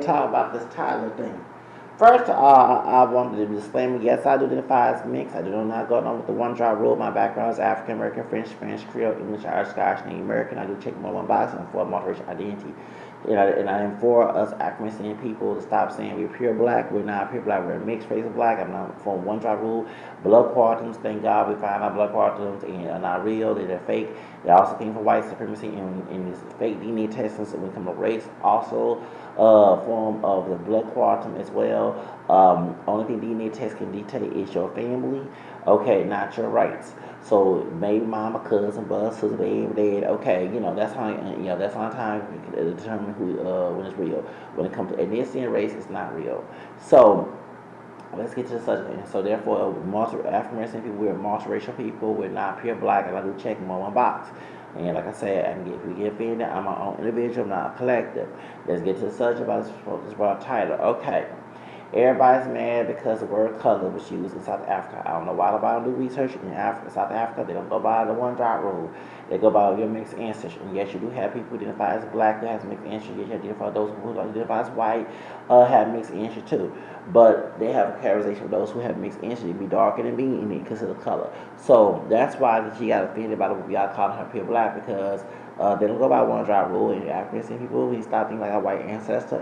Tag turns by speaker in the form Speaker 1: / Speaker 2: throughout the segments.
Speaker 1: Talk about this Tyler thing. First of all, I wanted to disclaimer, yes, I do identify as mixed. I do not go along with the one drop rule. My background is African American, French, Spanish, Creole, English, Irish, Scottish, Native American. I do check more one box and for multiracial identity. And I am for us African people to stop saying we're pure black. We're not pure black. We're a mixed race of black. I'm not for one drop rule. Blood quantities, thank God we find out blood quantities and are not real. They're fake. They also came from white supremacy and this fake DNA testing. So when it comes to race, also form of the blood quantum as well. Only thing DNA test can dictate is your family, okay, not your rights. So maybe mama, cousin, buzz, sister, baby, dad. Okay, that's how time we can determine who when it's real. When it comes to ethnicity and race, it's not real. So let's get to the subject. So therefore, African American people, we're multiracial people. We're not pure black, and I do check more one box. And like I said, if we get offended, I'm my own individual, not a collective. Let's get to the subject about this about Tyler. Okay. Everybody's mad because the word color was used in South Africa. I don't know why nobody do research in Africa, South Africa. They don't go by the one drop rule. They go by your mixed ancestry. And yes, you do have people who identify as black that has mixed ancestry. Yes, you identify those who identify as white have mixed ancestry too. But they have a characterization of those who have mixed ancestry to be darker than being because of the color. So that's why she got offended by the y'all calling her pure black because they don't go by one drop rule. And African people, we stop thinking like our white ancestor,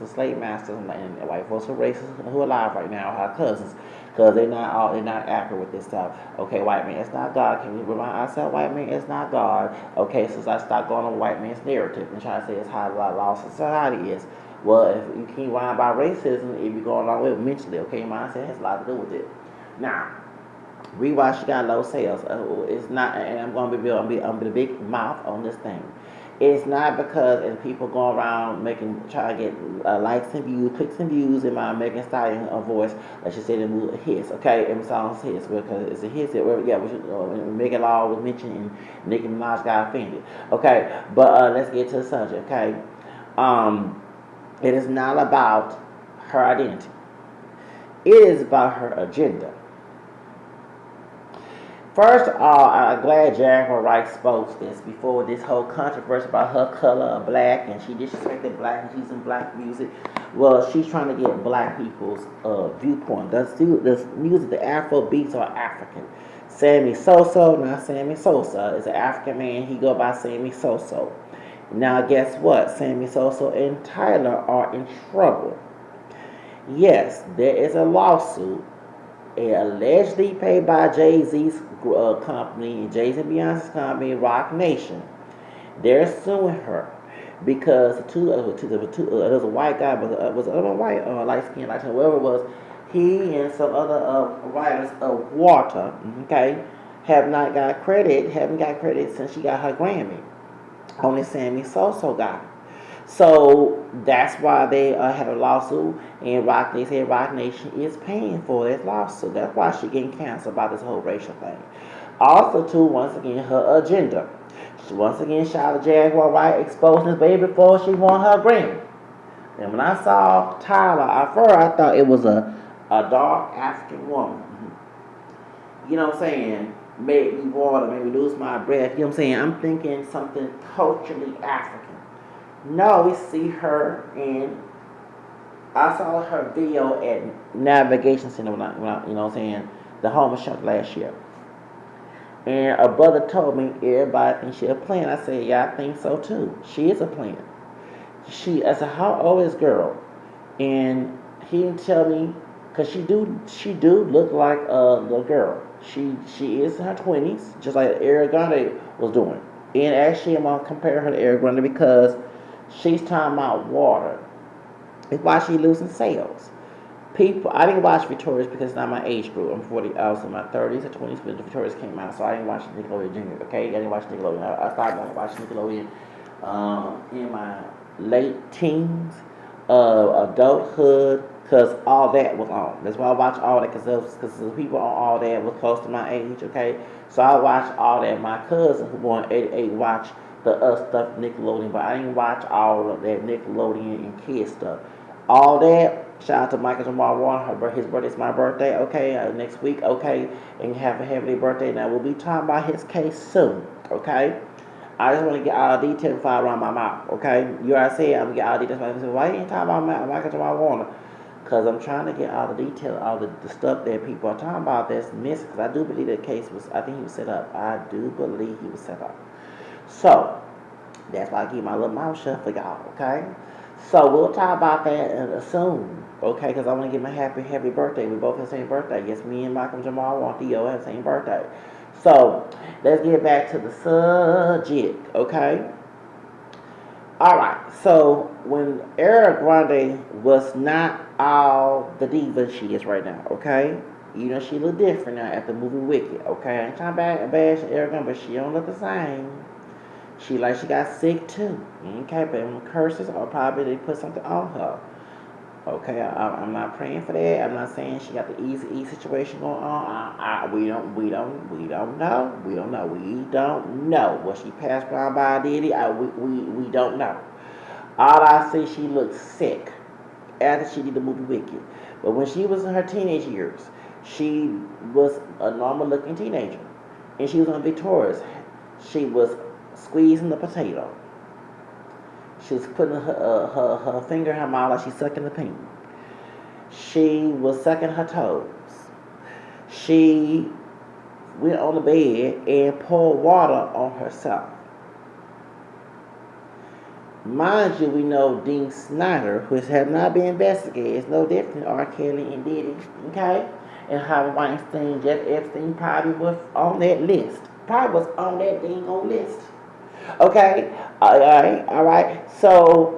Speaker 1: slave masters, and white folks who are racist who are alive right now, our cousins, because they're not accurate with this stuff. Okay, white man, it's not God. Can we remind ourselves, white man, it's not God? Okay, since I stopped going on white man's narrative and trying to say it's how law society is. Well, if you can't whine about racism, if you're going along with it mentally, okay, mindset has a lot to do with it. Now, rewatch, she got low sales. It's not, and I'm gonna be real. I'm gonna be the big mouth on this thing. It's not because and people go around try to get likes and views, clicks and views in my Megan Stallion voice. Like she said, the hits, okay, and songs hits because it's a hit. Yeah, Megan Law was mentioned and Nicki Minaj got offended. Okay, but let's get to the subject. Okay, it is not about her identity. It is about her agenda. First of all, I'm glad Jaguar Wright spoke this before this whole controversy about her color of black and she disrespected black and she's in black music. Well, she's trying to get black people's viewpoint. The music, the Afro beats are African. Sammy Soso, not Sammy Sosa, is an African man. He go by Sammy Soso. Now, guess what? Sammy Soso and Tyler are in trouble. Yes, there is a lawsuit allegedly paid by Jay-Z's company, Jay-Z and Beyonce's company, Rock Nation. They're suing her because there's a white guy, but was another white, light skin, whatever it was. He and some other writers of Water, okay, haven't got credit since she got her Grammy. Only Sammy Soso got it. So that's why they had a lawsuit, and they said Rock Nation is paying for this lawsuit. That's why she getting canceled about this whole racial thing. Also, too, once again, her agenda. She once again shot a Jaguar Wright exposing this baby before she won her Grammy. And when I saw Tyla, at first I thought it was a dark African woman. You know what I'm saying? Made me water, made me lose my breath. You know what I'm saying? I'm thinking something culturally African. No, we see her in. I saw her video at Navigation Center when I you know what I'm saying, the homeless shelter last year. And a brother told me everybody thinks she a plan. I said, yeah, I think so too. She is a plan. I said, how old is girl? And he didn't tell me, cause she do look like a little girl. She is in her 20s, just like Ariana Grande was doing. And actually, I'm gonna compare her to Ariana Grande because she's talking about water. It's why she's losing sales. People, I didn't watch Victorious because it's not my age group. I'm 40. I was in my 30s or 20s when Victorious came out, so I didn't watch Nickelodeon Junior. Okay, I didn't watch Nickelodeon. I started watching Nickelodeon in my late teens, adulthood, because all that was on. That's why I watch all that, because the people on all that was close to my age. Okay, so I watched all that. My cousin, who born '88, watched the stuff Nickelodeon, but I didn't watch all of that Nickelodeon and kid stuff. All that. Shout out to Michael Jamal Warren. His birthday's my birthday. Okay, next week. Okay, and have a heavenly birthday. Now we'll be talking about his case soon. Okay. I just want to get all the details before I run my mouth, okay? You already said I'm going to get all the details. I said, why you ain't talking about Michael Jamal Warner? Because I'm trying to get all the details, all the stuff that people are talking about that's missing. Because I do believe that case was, I think he was set up. I do believe he was set up. So, that's why I keep my little mouth shut for y'all, okay? So, we'll talk about that soon, okay? Because I want to get my happy birthday. We both have the same birthday. Yes, me and Michael Jamal want Theo have the same birthday. So, let's get back to the subject, okay? Alright, so when Ariana Grande was not all the diva she is right now, okay? You know, she look different now after the movie Wicked, okay? I ain't trying to bash Ariana Grande, but she don't look the same. She got sick too, okay? But them curses, or probably they put something on her. Okay, I'm not praying for that. I'm not saying she got the easy situation going on. We don't know. We don't know what she passed around by Diddy. We don't know. All I see, she looked sick after she did the movie Wicked. But when she was in her teenage years, she was a normal looking teenager, and she was on Victorious. She was squeezing the potato. She was putting her finger in her mouth like she's sucking the pink. She was sucking her toes. She went on the bed and poured water on herself. Mind you, we know Dean Snyder, which has not been investigated, is no different than R. Kelly and Diddy, okay? And Harvey Weinstein, Jeff Epstein probably was on that list. Probably was on that dang old list. Okay, all right. So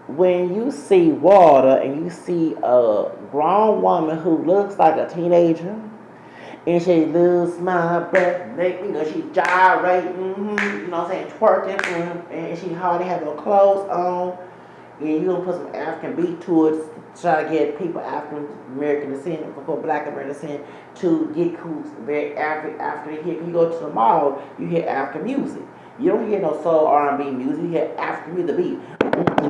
Speaker 1: when you see water and you see a grown woman who looks like a teenager, and she loses my breath, she's gyrating, you know what I'm saying, twerking, and she hardly have no clothes on, and you gonna put some African beat to it to try to get people African American descent, or Black American descent, to get cool, very African. You go to the mall, you hear African music. You don't hear no soul R&B music. You hear African music, the beat, you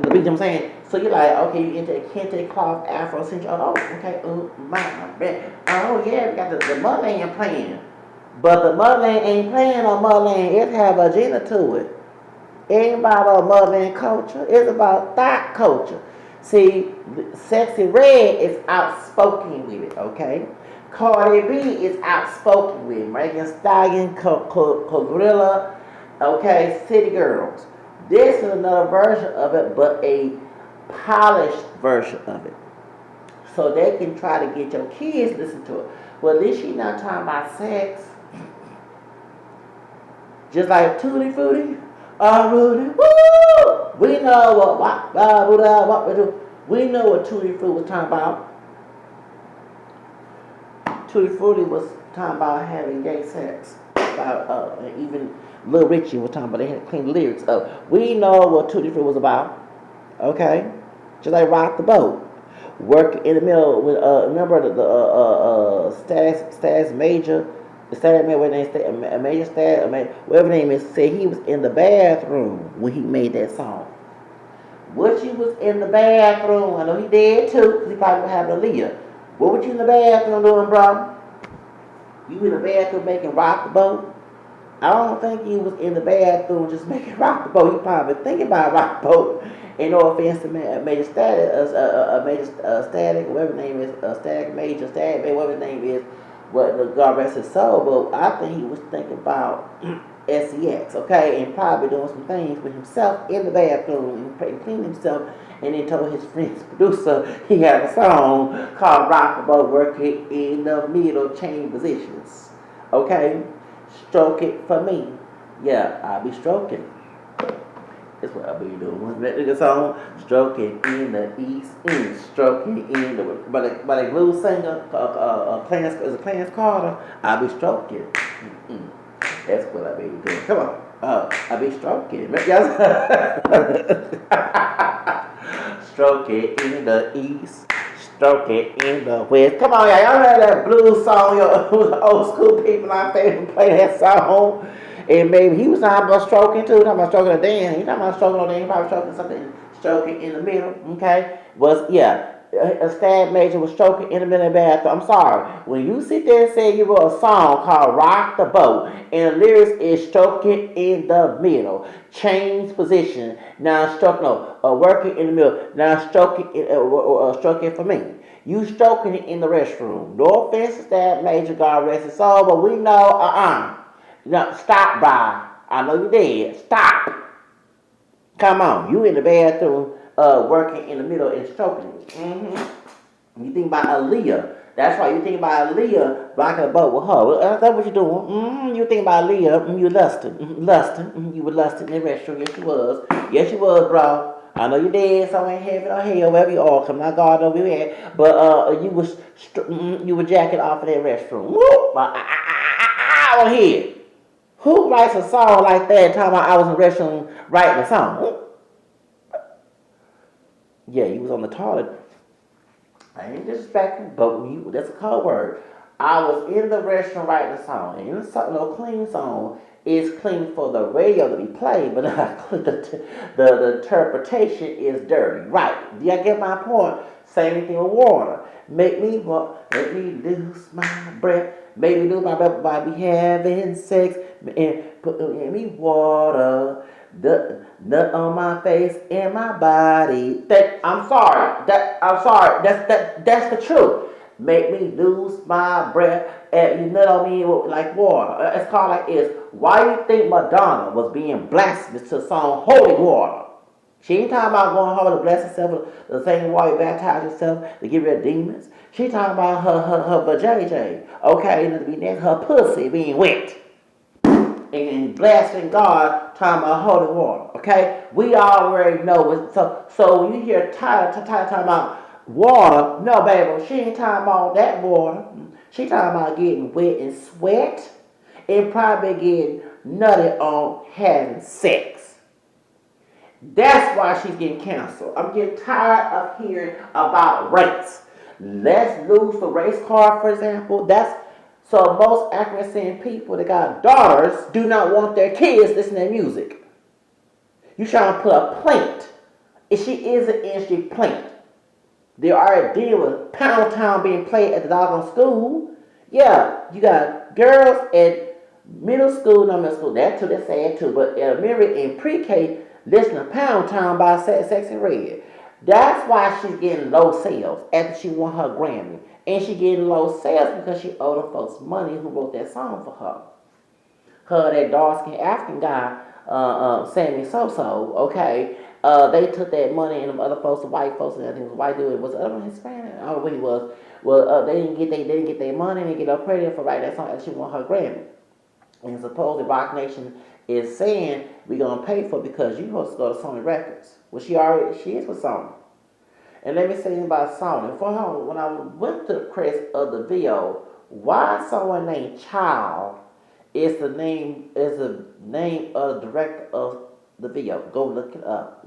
Speaker 1: know what I'm saying? So you're like, okay, you into Kente cloth, Afro Central. Oh, okay, my bad. Oh yeah, we got the motherland playing, but the motherland ain't playing on motherland. It have a agenda to it. It ain't about our motherland culture. It's about thought culture. See, Sexy Red is outspoken with it. Okay, Cardi B is outspoken with it. Megan Stallion, Gorilla. Okay, City Girls. This is another version of it, but a polished version of it. So they can try to get your kids to listen to it. Well, at least she's not talking about sex. Just like Tutti Frutti, Rudy, woo! We know what we do. We know what Tutti Frutti was talking about. Tutti Frutti was talking about having gay sex. Even Lil Richie was talking about they had to clean the lyrics up. We know what Tutti Frutti was about. Okay? Just like Rock the Boat. Work in the middle with remember the Stas Major, the Stas Major, whatever name is, said he was in the bathroom when he made that song. What you was in the bathroom? I know he did too, because he probably would have Aaliyah. What was you in the bathroom doing, bro? You in the bathroom making Rock the Boat? I don't think you was in the bathroom just making Rock the Boat. You probably thinking about Rock the Boat. And no offense to Major Static, whatever his name is, Static Major, whatever his name is, what the God rest his soul. But I think he was thinking about SEX, okay, and probably doing some things with himself in the bathroom and cleaning himself. And then told his friend's producer he had a song called Rock the Boat, working in the middle chain positions. Okay? Stroke it for me. Yeah, I'll be stroking. That's what I'll be doing. One nigga song, stroking in the east, stroking in the by the blues singer, Clarence Carter. I'll be stroking. That's what I'll be doing. Come on, I'll be stroking. Stroke it in the east, stroke it in the west. Come on, y'all heard that blues song? Your old school people out there play that song. And maybe he was talking about stroking too, talking about stroking a dance. He talking about stroking on the dance, probably stroking something, stroking in the middle, okay? Was yeah. a Stab Major was stroking in the middle of the bathroom. I'm sorry. When you sit there and say you wrote a song called Rock the Boat, and the lyrics is stroking in the middle, change position, now stroke, no, working in the middle, now stroking for me. You stroking it in the restroom. No offense to Stab Major, God rest his soul, but we know, No, stop, bro. I know you did. Stop. Come on, you in the bathroom working in the middle and stroking it. You think about Aaliyah. That's why you think about Aaliyah rocking a boat with her. That's what you doing. You think about Aaliyah, you lusting. You were lusting in the restroom. Yes, you was. Yes, you was, bro. I know you dead, so in heaven or hell, wherever you are, come not God over your head. But you were jacking off of that restroom. Whoop! I was here. Who writes a song like that talking about I was in the restroom writing a song? Yeah, you was on the toilet. I ain't disrespecting, but that's a code word. I was in the restroom writing a song. And no clean song is clean for the radio to be played, but the interpretation is dirty. Right. Do y'all get my point? Same thing with water. Make me lose my breath. Make me lose my breath by be having sex. And put in me water. The nut on my face and my body. I'm sorry. That's the truth. Make me lose my breath and you nut on me like water. It's called like this. Why do you think Madonna was being blasphemous to the song Holy Water? She ain't talking about going home to bless herself the same way you baptize yourself to get rid of demons. She talking about her vajayjay. Okay, and to be next, her pussy being wet and blasting God, talking about holy water. Okay, we already know it. So when you hear Tyla talking about water, no, baby, she ain't talking about that water. She talking about getting wet and sweat, and probably getting nutty on having sex. That's why she's getting canceled. I'm getting tired of hearing about race. Let's lose the race card, for example. So most African people that got daughters do not want their kids listening to music. You trying to put a plant. If she is an industry plant. They already deal with Pound Town being played at the doggone school. Yeah, you got girls at middle school, no middle school, that too, that's sad too, but elementary and pre-K listen to Pound Town by Sexy Red. That's why she's getting low sales after she won her Grammy. And she getting low sales because she owed them folks money who wrote that song for her. That dark-skinned African guy, Sammy Soso, okay, they took that money and them other folks, the white folks, and I think it was white dude, was the other one Hispanic? I don't know what he was. Well, they didn't get their money, and they get no credit for writing that song after she won her Grammy. And supposedly Rock Nation is saying we're gonna pay for it because you supposed to go to Sony Records. Well, she is with Sony. And let me say something about Sony. When I went to the credits of the video, why someone named Child is the name of the director of the video. Go look it up.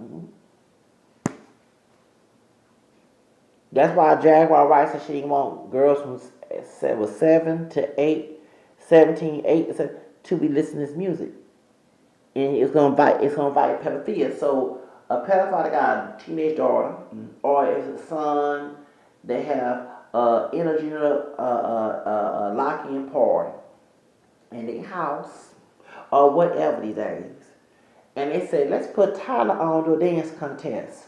Speaker 1: That's why Jaguar writes that she didn't want girls from 7 to 8, 17, 8 to be listening to this music. And it's gonna invite pedophilia. So a pedophile got a teenage daughter, or is a son, they have intergender lock-in party in their house or whatever these days. And they said, let's put Tyla on to a dance contest.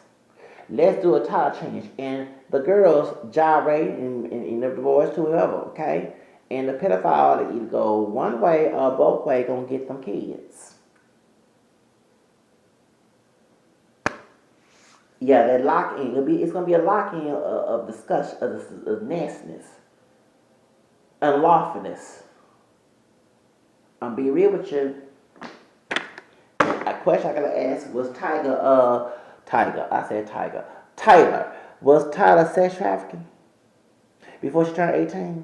Speaker 1: Let's do a Tyla change. And the girls gyrate and the boys to whoever, okay? And the pedophile either go one way or both way gonna get them kids. Yeah, that lock-in. It's gonna be a lock-in of discussion of nastiness, unlawfulness. I'm being real with you. A question I gotta ask was Tyla, was Tyla sex trafficking before she turned 18?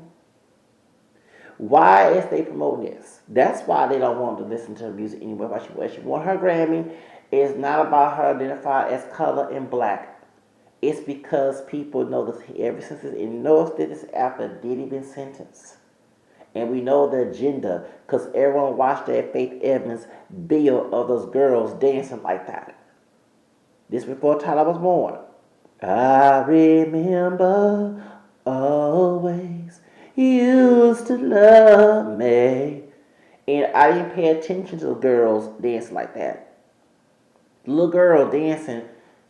Speaker 1: Why is they promoting this? That's why they don't want to listen to her music anymore. Why she won her Grammy. It's not about her identified as color and black. It's because people know this ever since this after Diddy been sentenced. And we know the agenda because everyone watched that Faith Evans video of those girls dancing like that. This before Tyla was born. I remember always you used to love me. And I didn't pay attention to the girls dancing like that. The little girl dancing,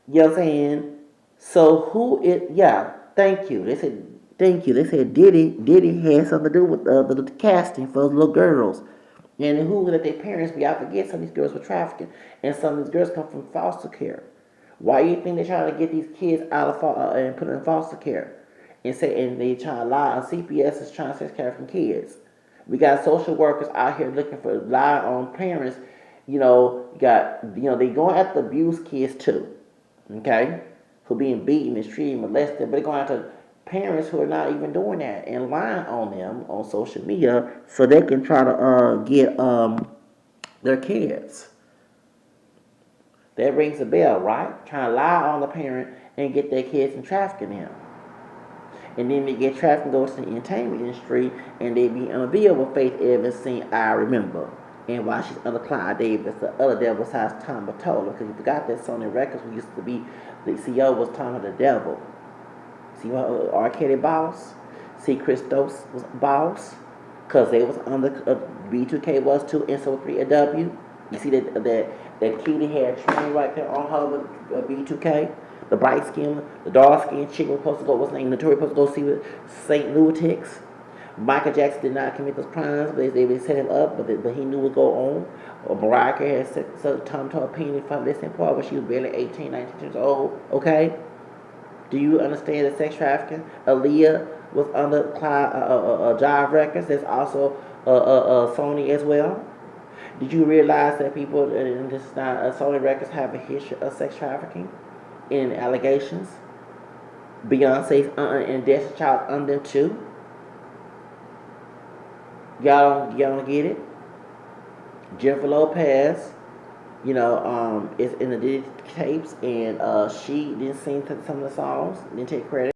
Speaker 1: you know what I'm saying? So who it, yeah, thank you. They said, thank you. They said Diddy had something to do with the casting for those little girls. And who let their parents be? I forget some of these girls were trafficking. And some of these girls come from foster care. Why do you think they're trying to get these kids out of and put them in foster care? And they trying to lie on CPS is trying to take care of kids. We got social workers out here looking for lie on parents. They going after abuse kids too. Okay? Who being beaten, mistreated, molested, but they're going after parents who are not even doing that and lying on them on social media so they can try to get their kids. That rings a bell, right? Trying to lie on the parent and get their kids and trafficking them. And then they get trafficked, goes to the entertainment industry, and they be on a video with Faith Evans saying, I remember. And while she's under Clyde Davis, the other devil besides Tom Batola, because you forgot that Sony Records used to be, the CEO was Tom the Devil. See what R. Kelly boss? See Christos was boss? Because they was under B2K was too, and so 3W. You see that cutie hair train right there on her with B2K? The bright skin, the dark skin chick was supposed to go, what's her name? Notorious supposed to go see with St. Lunatics. Michael Jackson did not commit those crimes, but they set him up, but he knew what would go on. Or Mariah Carey had set Tom to a penny from this part when she was barely 18, 19 years old. Okay? Do you understand the sex trafficking? Aaliyah was under Jive Records. That's also Sony as well. Did you realize that people in this not Sony Records have a history of sex trafficking and allegations? Beyonce's and Destiny's Child under them too. Y'all don't get it. Jennifer Lopez, is in the tapes, and she didn't sing some of the songs, didn't take credit.